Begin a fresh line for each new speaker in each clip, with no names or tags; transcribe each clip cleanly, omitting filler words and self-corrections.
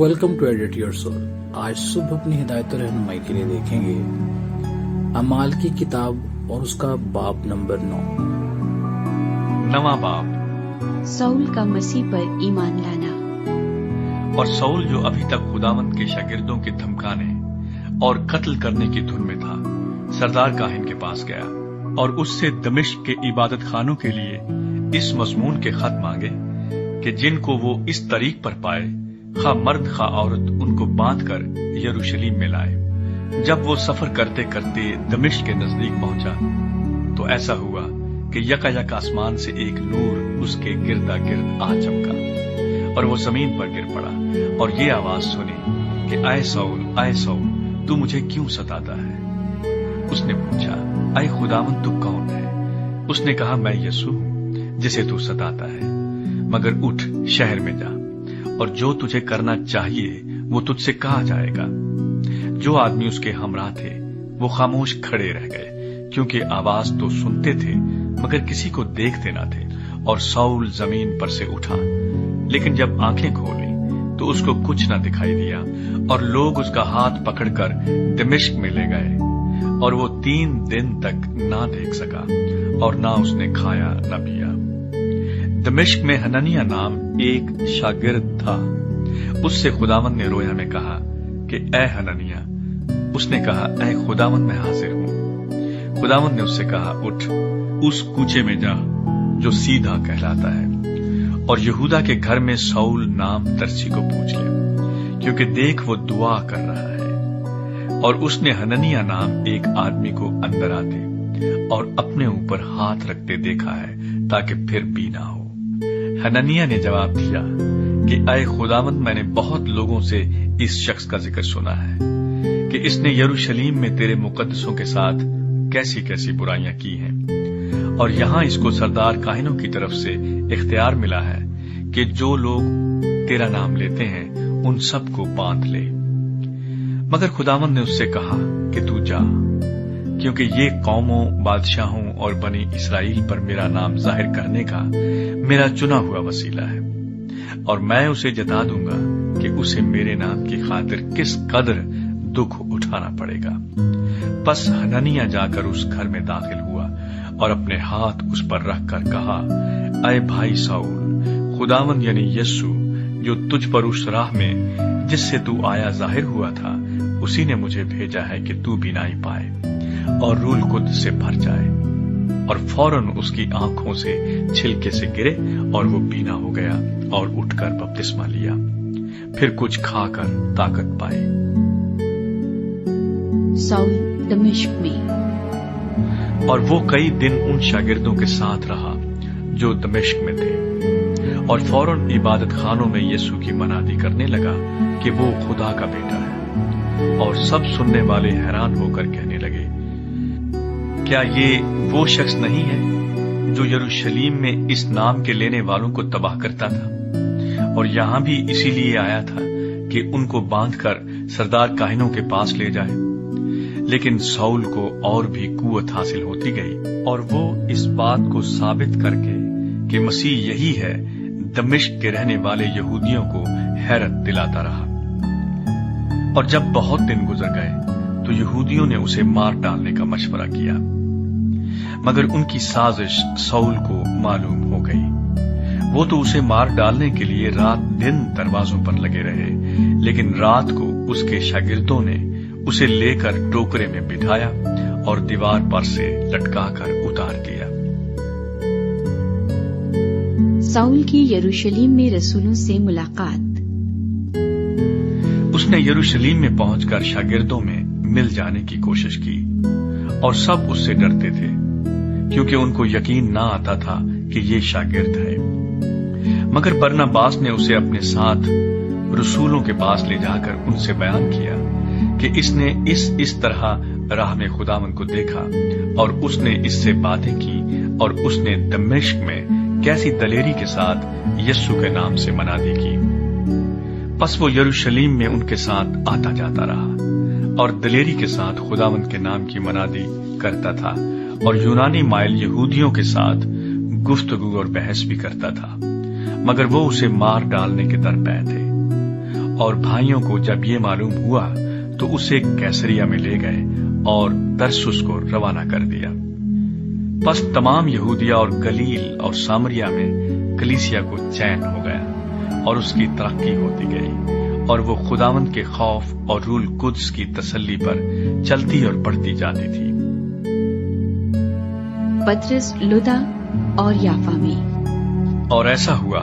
Welcome to edit your soul. आज सुबह अपनी हिदायत और रहनुमाई के लिए देखेंगे अमाल की किताब और उसका बाब नंबर 9।
नवा बाब,
साउल का मसीह पर ईमान लाना।
और साउल जो अभी तक खुदावंद के शागिर्दों के धमकाने और कत्ल करने की धुन में था, सरदार काहिन के पास गया और उससे दमिश्क के इबादत खानों के लिए इस मजमून के खत मांगे कि जिनको वो इस तरीक पर पाए, खा मर्द खा औरत, उनको बांधकर यरूशलेम में लाए। जब वो सफर करते करते दमिश्क के नजदीक पहुंचा तो ऐसा हुआ कि यकायक आसमान से एक नूर उसके गिरदा गिर्द आ चमका और वो जमीन पर गिर पड़ा और ये आवाज सुनी कि आए साउल, तू मुझे क्यों सताता है? उसने पूछा, आए खुदावंद, तू कौन है? उसने कहा, मैं यीशु हूं जिसे तू सताता है। मगर उठ, शहर में जा और जो तुझे करना चाहिए वो तुझसे कहा जाएगा। जो आदमी उसके हमराह थे वो खामोश खड़े रह गए, क्योंकि आवाज तो सुनते थे मगर किसी को देखते ना थे। और साउल जमीन पर से उठा, लेकिन जब आंखें खोली तो उसको कुछ न दिखाई दिया और लोग उसका हाथ पकड़कर दमिश्क में ले गए और वो 3 दिन तक ना देख सका और ना उसने खाया न पिया। दमिश्क में हननिया नाम एक शागिर्द था। उससे खुदावंद ने रोया में कहा कि ऐ हननिया। उसने कहा, ऐ खुदावंद, मैं हाजिर हूं। खुदावंद ने उससे कहा, उठ, उस कूचे में जा जो सीधा कहलाता है और यहूदा के घर में साउल नाम तरसी को पूछ ले, क्योंकि देख वो दुआ कर रहा है। और उसने हननिया नाम एक आदमी को अंदर आते और अपने ऊपर हाथ रखते देखा है, ताकि फिर भी ना हो। हननिया ने जवाब दिया कि ऐ खुदावंद, मैंने बहुत लोगों से इस शख्स का जिक्र सुना है कि इसने यरूशलेम में तेरे मुकद्दसों के साथ कैसी कैसी बुराइयां की हैं, और यहां इसको सरदार काहिनों की तरफ से इख्तियार मिला है कि जो लोग तेरा नाम लेते हैं उन सबको बांध ले। मगर खुदावंद ने उससे कहा कि तू जा, क्योंकि ये कौमों, बादशाहों और बनी इस्राएल पर मेरा नाम जाहिर करने का मेरा चुना हुआ वसीला है, और मैं उसे जता दूंगा कि उसे मेरे नाम की खातिर किस कदर दुख उठाना पड़ेगा। बस हननिया जाकर उस घर में दाखिल हुआ और अपने हाथ उस पर रखकर कहा, ऐ भाई साउल, खुदावंद यानी यीशु जो तुझ पर उस राह में जिससे तू आया जाहिर हुआ था, उसी ने मुझे भेजा है कि तू बीनाई पाए और रूह कुद्स से भर जाए। और फौरन उसकी आंखों से छिलके से गिरे और वो बीना हो गया और उठकर बपतिस्मा लिया। फिर कुछ खाकर ताकत पाई।
साउल दमिश्क में।
और वो कई दिन उन शागिर्दों के साथ रहा जो दमिश्क में थे, और फौरन इबादत खानों में यीशु की मनादी करने लगा कि वो खुदा का बेटा है। और सब सुनने वाले हैरान होकर कहने लगे, क्या ये वो शख्स नहीं है जो यरूशलेम में इस नाम के लेने वालों को तबाह करता था, और यहां भी इसीलिए आया था कि उनको बांधकर सरदार काहिनों के पास ले जाए। लेकिन साउल को और भी कुव्वत हासिल होती गई, और वो इस बात को साबित करके कि मसीह यही है, दमिश्क के रहने वाले यहूदियों को हैरत दिलाता रहा। और जब बहुत दिन गुजर गए तो यहूदियों ने उसे मार डालने का मशवरा किया, मगर उनकी साजिश साउल को मालूम हो गई। वो तो उसे मार डालने के लिए रात दिन दरवाजों पर लगे रहे, लेकिन रात को उसके शागिर्दों ने उसे लेकर टोकरे में बिठाया और दीवार पर से लटकाकर उतार दिया।
साउल की यरूशलेम में रसूलों से मुलाकात।
उसने यरूशलेम में पहुंचकर शागिर्दों में मिल जाने की कोशिश की, और सब उससे डरते थे, क्योंकि उनको यकीन ना आता था कि ये शागिर्द है। मगर बरनबास ने उसे अपने साथ रसूलों के पास ले जाकर उनसे बयान किया कि इसने इस तरह राह में खुदावंद को देखा, और उसने इससे बातें की, और उसने दमिश्क में कैसी दलेरी के साथ यीशु के नाम से मनादी की। बस वो यरूशलेम में उनके साथ आता जाता रहा और दलेरी के साथ खुदावंद के नाम की मनादी करता था, और यूनानी माइल यहूदियों के साथ गुफ्तगू और बहस भी करता था, मगर वो उसे मार डालने के दरपे थे। और भाइयों को जब ये मालूम हुआ तो उसे कैसरिया में ले गए और तरसुस को रवाना कर दिया। बस तमाम यहूदिया और गलील और सामरिया में कलीसिया को चैन हो गया और उसकी तरक्की होती गई और वो खुदावंद के खौफ और रूल कुद्स की तसल्ली पर चलती और बढ़ती जाती थी।
पतरस लुदा और याफा में।
और ऐसा हुआ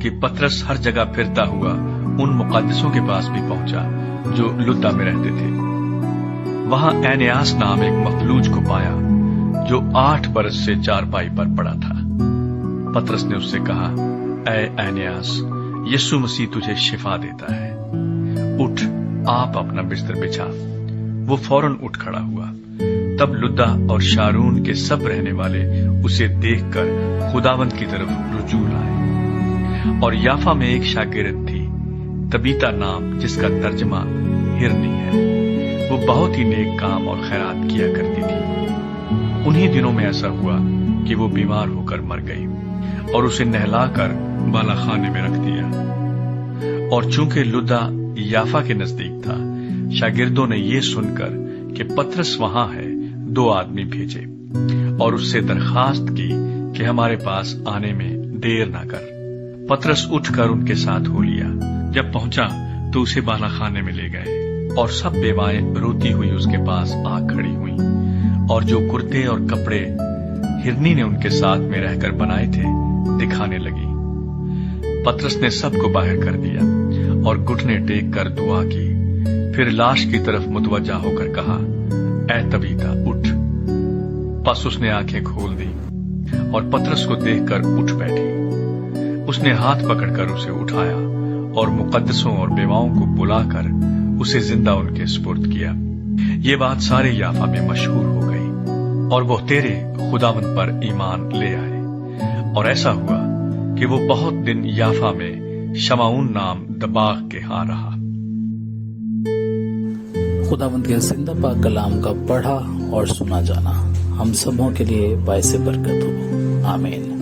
कि पतरस हर जगह फिरता हुआ उन मुकद्दसों के पास भी पहुंचा जो लुद्दा में रहते थे। वहां एनेयास नाम एक मफलूज को पाया जो 8 बरस से चारपाई पर पड़ा था। पतरस ने उससे कहा, ऐ एनेयास, यीशु मसीह तुझे शिफा देता है, उठ, आप अपना बिस्तर बिछा। वो फौरन उठ खड़ा हुआ। तब लुद्दा और शारून के सब रहने वाले उसे देखकर खुदावंद की तरफ रुजू लाए। और याफा में एक शागिर्द थी, तबीता नाम, जिसका तर्जमा हिरनी है। वो बहुत ही नेक काम और खैरात किया करती थी। उन्हीं दिनों में ऐसा हुआ कि वो बीमार होकर मर गई और उसे नहलाकर बालाखाने में रख दिया। और चूंकि लुद्दा याफा के नजदीक था, शागिर्दों ने ये सुनकर कि पतरस वहां है, 2 आदमी भेजे और उससे दरखास्त की कि हमारे पास आने में देर ना कर। पतरस उठकर उनके साथ हो लिया। जब पहुंचा तो उसे बालाखाने में ले गए और सब बेवाएं रोती हुई उसके पास आ खड़ी हुई और जो कुर्ते और कपड़े हिरनी ने उनके साथ में रहकर बनाए थे दिखाने लगी। पतरस ने सबको बाहर कर दिया और घुटने टेक कर दुआ की। फिर लाश की तरफ मुतवज्जा होकर कहा, ऐ तबीता, उठ। बस उसने आंखें खोल दी और पतरस को देखकर उठ बैठी। उसने हाथ पकड़कर उसे उठाया और मुकद्दसों और बेवाओं को बुलाकर उसे जिंदा उनके सुपुर्द किया। ये बात सारे याफा में मशहूर हो गई और वो तेरे खुदावंद पर ईमान ले आए। और ऐसा हुआ कि वो बहुत दिन याफा में शमाउन नाम दबाग के यहाँ रहा।
खुदावंद के जिंदा पाक कलाम का पढ़ा और सुना जाना हम सबों के लिए बायसे बरकत हो। आमीन।